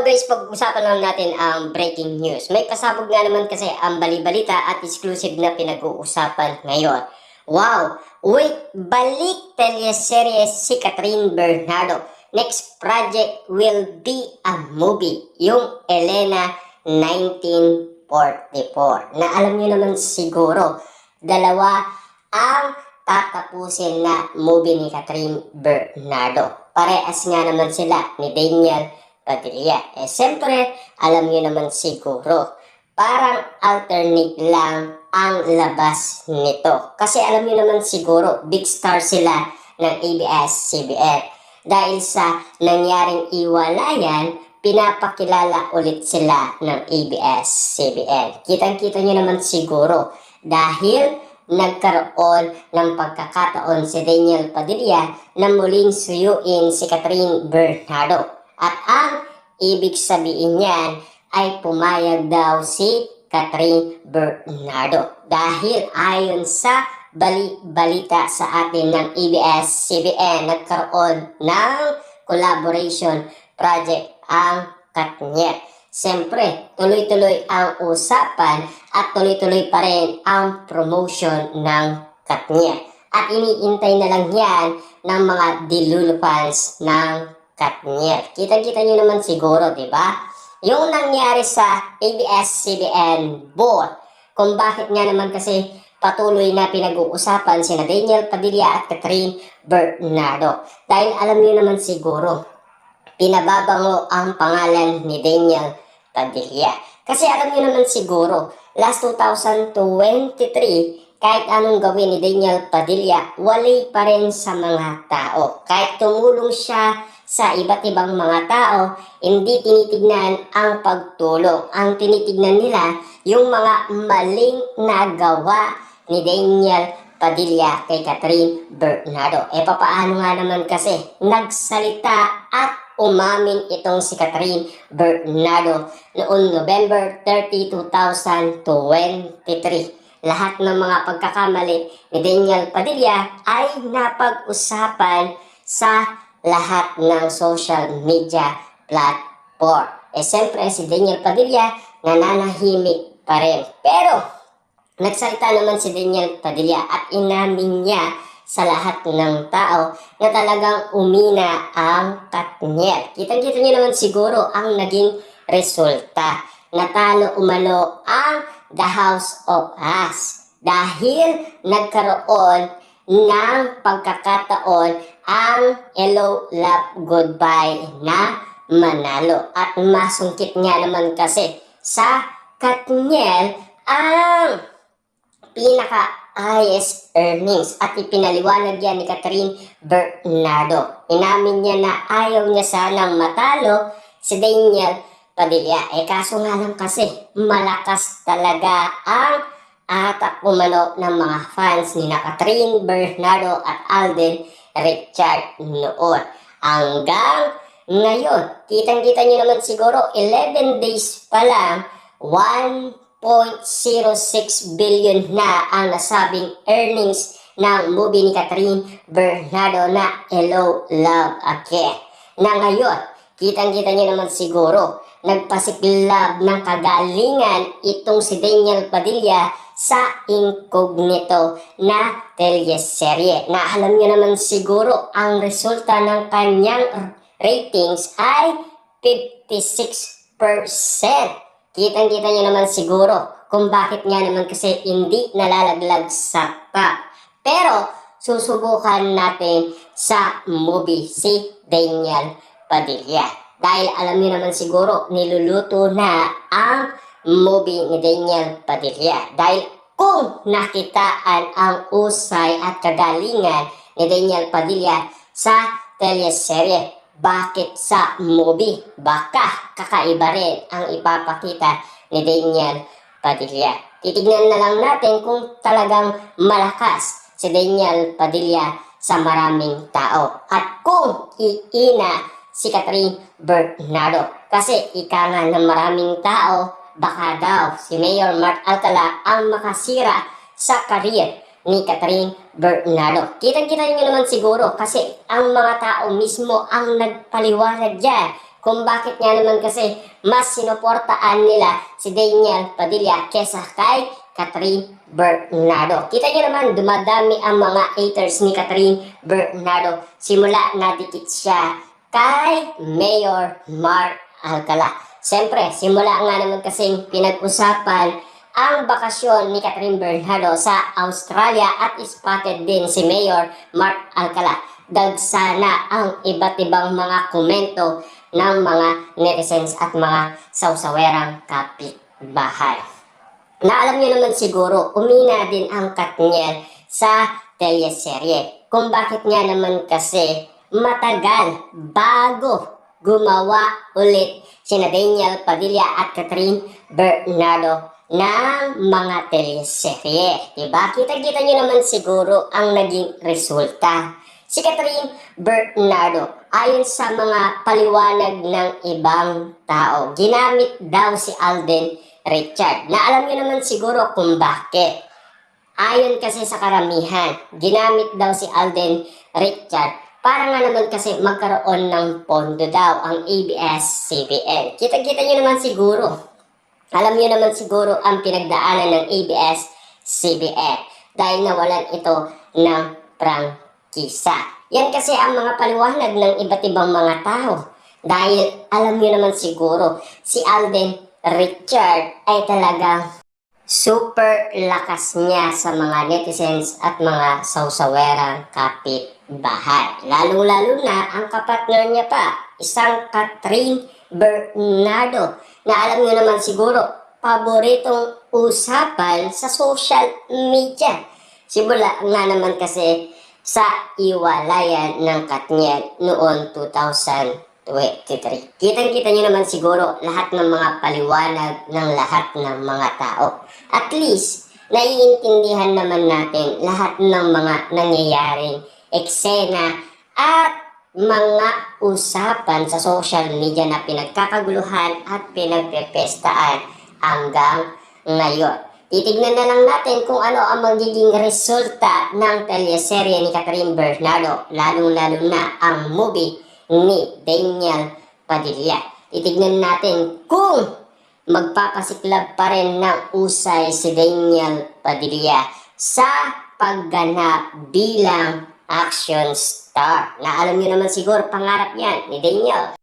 Now guys, pag-usapan lang natin ang breaking news. May pasabog nga naman kasi ang bali-balita at exclusive na pinag-uusapan ngayon. Wow! Wait, balik teleserye si Catherine Bernardo. Next project will be a movie. Yung Elena 1944. Na alam niyo naman siguro, dalawa ang tatapusin na movie ni Catherine Bernardo. Parehas nga naman sila ni Daniel Padilla. Siyempre, alam niyo naman siguro, parang alternate lang ang labas nito. Kasi alam niyo naman siguro, big star sila ng ABS-CBN. Dahil sa nangyaring iwalayan, pinapakilala ulit sila ng ABS-CBN. Kitang-kita niyo naman siguro, dahil nagkaroon ng pagkakataon si Daniel Padilla na muling suyuin si Catherine Bernardo. At ang ibig sabihin niyan ay pumayag daw si Catherine Bernardo. Dahil ayon sa balita sa atin ng ABS-CBN, nagkaroon ng collaboration project ang Katniel. Siyempre, tuloy-tuloy ang usapan at tuloy-tuloy pa rin ang promotion ng Katniel. At iniintay na lang yan ng mga Delulu fans ng Katniel. Kita-kita nyo naman siguro, di ba? Yung nangyari sa ABS-CBN board, kung bakit nga naman kasi patuloy na pinag-uusapan sina Daniel Padilla at Catherine Bernardo. Dahil alam niyo naman siguro, pinababango ang pangalan ni Daniel Padilla. Kasi alam niyo naman siguro, last 2023, kahit anong gawin ni Daniel Padilla, walay pa rin sa mga tao. Kahit tumulong siya sa iba't ibang mga tao, hindi tinitignan ang pagtulong. Ang tinitignan nila yung mga maling nagawa ni Daniel Padilla kay Catherine Bernardo. Papaano nga naman kasi nagsalita at umamin itong si Catherine Bernardo noong November 30, 2023. Lahat ng mga pagkakamali ni Daniel Padilla ay napag-usapan sa lahat ng social media platform. Siyempre si Daniel Padilla nananahimik pa rin. Pero nagsalita naman si Daniel Padilla at inamin niya sa lahat ng tao na talagang umina ang Katniel. Kitang-kita niyo naman siguro ang naging resulta. Natalo umano ang The House of Us dahil nagkaroon ng pagkakataon ang Hello, Love, Goodbye na manalo. At masungkit nga naman kasi sa Katniel ang pinaka-highest earnings at ipinaliwanag yan ni Catherine Bernardo. Inamin niya na ayaw niya sanang matalo si Daniel Padilla. Kaso nga lang kasi malakas talaga ang atak umano ng mga fans ni Catherine Bernardo at Alden Richard noon. Hanggang ngayon, kitang-kita niyo naman siguro, 11 days pa lang, 1.06 billion na ang nasabing earnings ng movie ni Catherine Bernardo na Hello, Love Again. Na ngayon, kitang-kita niyo naman siguro, nagpasiklab ng kagalingan itong si Daniel Padilla sa incognito na teleserye. Na alam niyo naman siguro, ang resulta ng kanyang ratings ay 56%. Kitang-kita niyo naman siguro kung bakit nga naman kasi hindi nalalaglag sa top. Pero susubukan natin sa movie si Daniel Padilla. Dahil alam niyo naman siguro, niluluto na ang movie ni Daniel Padilla. Dahil kung nakitaan ang usay at kagalingan ni Daniel Padilla sa teleserye, bakit sa movie? Baka kakaiba rin ang ipapakita ni Daniel Padilla. Titignan na lang natin kung talagang malakas si Daniel Padilla sa maraming tao. At kung iina si Catherine Bernardo. Kasi ika nga ng maraming tao, baka daw si Mayor Mark Alcala ang makasira sa career ni Catherine Bernardo. Kitang-kita niyo naman siguro kasi ang mga tao mismo ang nagpaliwanag dyan kung bakit nga naman kasi mas sinuportaan nila si Daniel Padilla kesa kay Catherine Bernardo. Kita nyo naman, dumadami ang mga haters ni Catherine Bernardo. Simula nadikit siya kay Mayor Mark Alcala. Siyempre, simula nga naman kasing pinag-usapan ang bakasyon ni Catherine Bernardo sa Australia at spotted din si Mayor Mark Alcala. Dagsana ang iba't ibang mga komento ng mga netizens at mga sawsawerang kapitbahay. Na alam niyo naman siguro, umina din ang Katniel sa teleserye. Kung bakit nga naman kasi matagal bago gumawa ulit sina Daniel Padilla at Catherine Bernardo ng mga teleserye. Diba? Kita-kita nyo naman siguro ang naging resulta. Si Catherine Bernardo, ayon sa mga paliwanag ng ibang tao, ginamit daw si Alden Richard. Na alam nyo naman siguro kung bakit. Ayon kasi sa karamihan, ginamit daw si Alden Richard para nga naman kasi magkaroon ng pondo daw ang ABS-CBN. Kita-kita nyo naman siguro. Alam nyo naman siguro ang pinagdaanan ng ABS-CBN dahil nawalan ito ng prangkisa. Yan kasi ang mga paliwanag ng iba't ibang mga tao. Dahil alam nyo naman siguro, si Alden Richard ay talagang super lakas niya sa mga netizens at mga sawsawerang kapitbahay. Lalo-lalo na ang kapatner niya pa, isang Catherine Bernardo, na alam nyo naman siguro, paboritong usapan sa social media. Simula nga naman kasi sa iwalayan ng Katniel noong 2023. Kitang-kita nyo naman siguro lahat ng mga paliwanag ng lahat ng mga tao. At least, naiintindihan naman natin lahat ng mga nangyayaring eksena at mga usapan sa social media na pinagkakaguluhan at pinagpepestaan hanggang ngayon. Titignan na lang natin kung ano ang magiging resulta ng teleserye ni Catherine Bernardo, lalong-lalo na ang movie ni Daniel Padilla. Titignan natin kung magpapasiklab pa rin ng usay si Daniel Padilla sa pagganap bilang action star. Na alam niyo naman siguro pangarap yan ni Daniel.